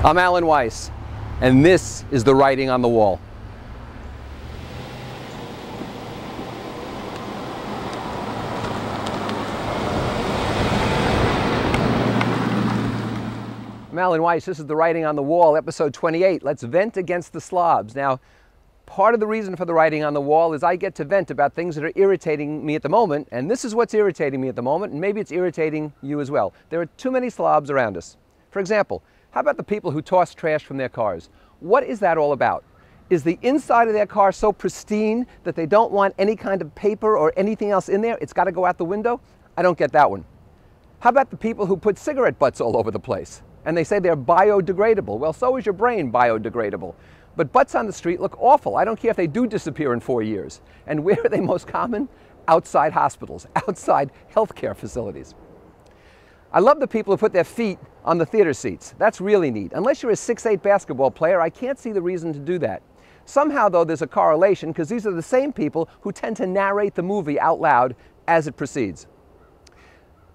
I'm Alan Weiss, and this is the writing on the wall. I'm Alan Weiss, this is the writing on the wall, episode 28. Let's vent against the slobs. Now, part of the reason for the writing on the wall is I get to vent about things that are irritating me at the moment, and this is what's irritating me at the moment, and maybe it's irritating you as well. There are too many slobs around us. For example, how about the people who toss trash from their cars? What is that all about? Is the inside of their car so pristine that they don't want any kind of paper or anything else in there? It's got to go out the window? I don't get that one. How about the people who put cigarette butts all over the place? And they say they're biodegradable. Well, so is your brain biodegradable. But butts on the street look awful. I don't care if they do disappear in 4 years. And where are they most common? Outside hospitals, outside healthcare facilities. I love the people who put their feet on the theater seats. That's really neat. Unless you're a 6'8" basketball player, I can't see the reason to do that. Somehow, though, there's a correlation because these are the same people who tend to narrate the movie out loud as it proceeds.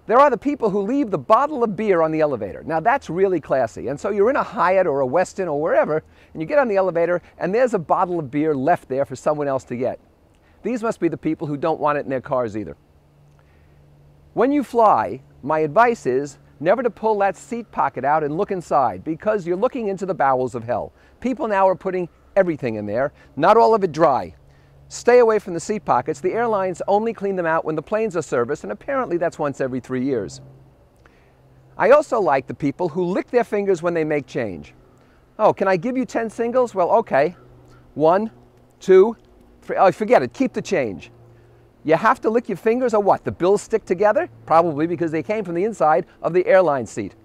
There are the people who leave the bottle of beer on the elevator. Now that's really classy. And so you're in a Hyatt or a Westin or wherever, and you get on the elevator and there's a bottle of beer left there for someone else to get. These must be the people who don't want it in their cars either. When you fly, my advice is never to pull that seat pocket out and look inside, because you're looking into the bowels of hell. People now are putting everything in there, not all of it dry. Stay away from the seat pockets. The airlines only clean them out when the planes are serviced, and apparently that's once every 3 years. I also like the people who lick their fingers when they make change. Oh, can I give you 10 singles? Well, okay. 1, 2, 3. Oh, forget it. Keep the change. You have to lick your fingers, or what? The bills stick together? Probably because they came from the inside of the airline seat.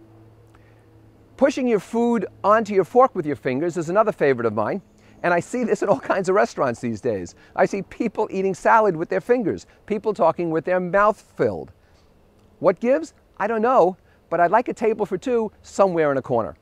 Pushing your food onto your fork with your fingers is another favorite of mine. And I see this in all kinds of restaurants these days. I see people eating salad with their fingers, people talking with their mouth filled. What gives? I don't know, but I'd like a table for two somewhere in a corner.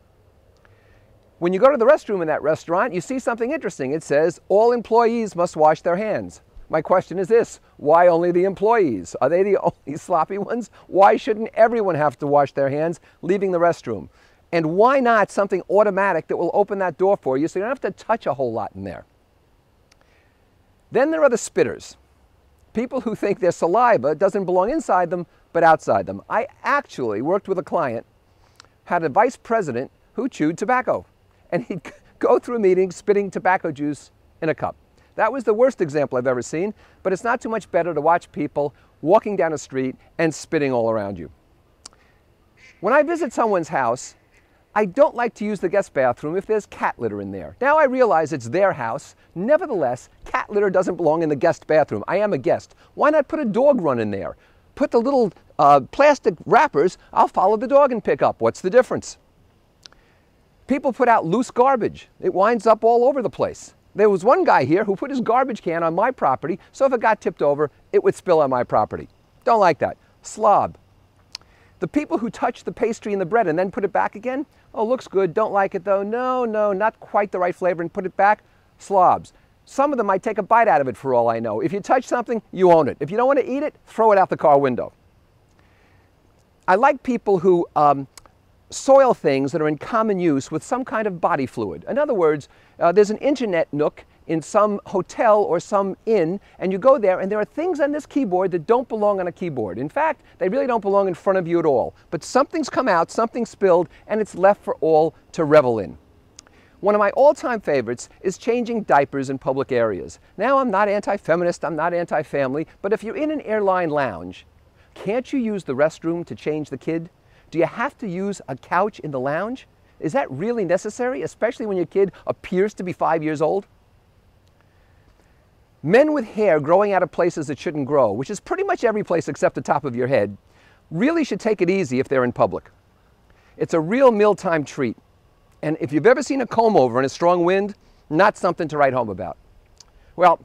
When you go to the restroom in that restaurant, you see something interesting. It says, all employees must wash their hands. My question is this: why only the employees? Are they the only sloppy ones? Why shouldn't everyone have to wash their hands leaving the restroom? And why not something automatic that will open that door for you so you don't have to touch a whole lot in there? Then there are the spitters. People who think their saliva doesn't belong inside them, but outside them. I actually worked with a client, had a vice president who chewed tobacco. And he'd go through a meeting spitting tobacco juice in a cup. That was the worst example I've ever seen, but it's not too much better to watch people walking down a street and spitting all around you. When I visit someone's house, I don't like to use the guest bathroom if there's cat litter in there. Now I realize it's their house. Nevertheless, cat litter doesn't belong in the guest bathroom. I am a guest. Why not put a dog run in there? Put the little plastic wrappers. I'll follow the dog and pick up. What's the difference? People put out loose garbage. It winds up all over the place. There was one guy here who put his garbage can on my property, so if it got tipped over, it would spill on my property. Don't like that. Slob. The people who touch the pastry and the bread and then put it back again, oh, looks good, don't like it though, no, not quite the right flavor, and put it back, slobs. Some of them might take a bite out of it for all I know. If you touch something, you own it. If you don't want to eat it, throw it out the car window. I like people who soil things that are in common use with some kind of body fluid. In other words, there's an internet nook in some hotel or some inn, and you go there and there are things on this keyboard that don't belong on a keyboard. In fact, they really don't belong in front of you at all. But something's come out, something spilled, and it's left for all to revel in. One of my all-time favorites is changing diapers in public areas. Now, I'm not anti-feminist, I'm not anti-family, but if you're in an airline lounge, can't you use the restroom to change the kid? Do you have to use a couch in the lounge? Is that really necessary, especially when your kid appears to be 5 years old? Men with hair growing out of places it shouldn't grow, which is pretty much every place except the top of your head, really should take it easy if they're in public. It's a real mealtime treat. And if you've ever seen a comb over in a strong wind, not something to write home about. Well,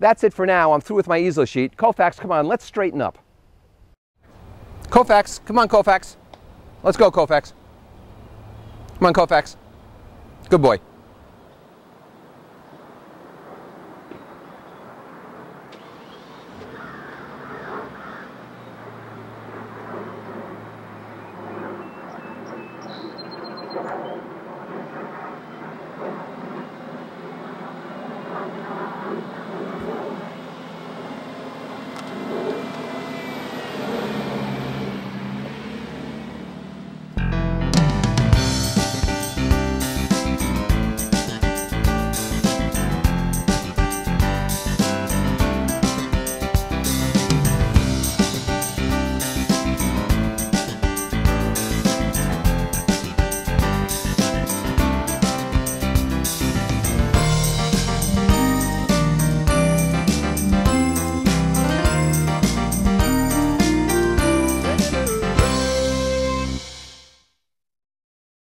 that's it for now. I'm through with my easel sheet. Koufax, come on, let's straighten up. Koufax, come on, Koufax. Let's go, Koufax. Come on, Koufax. Good boy.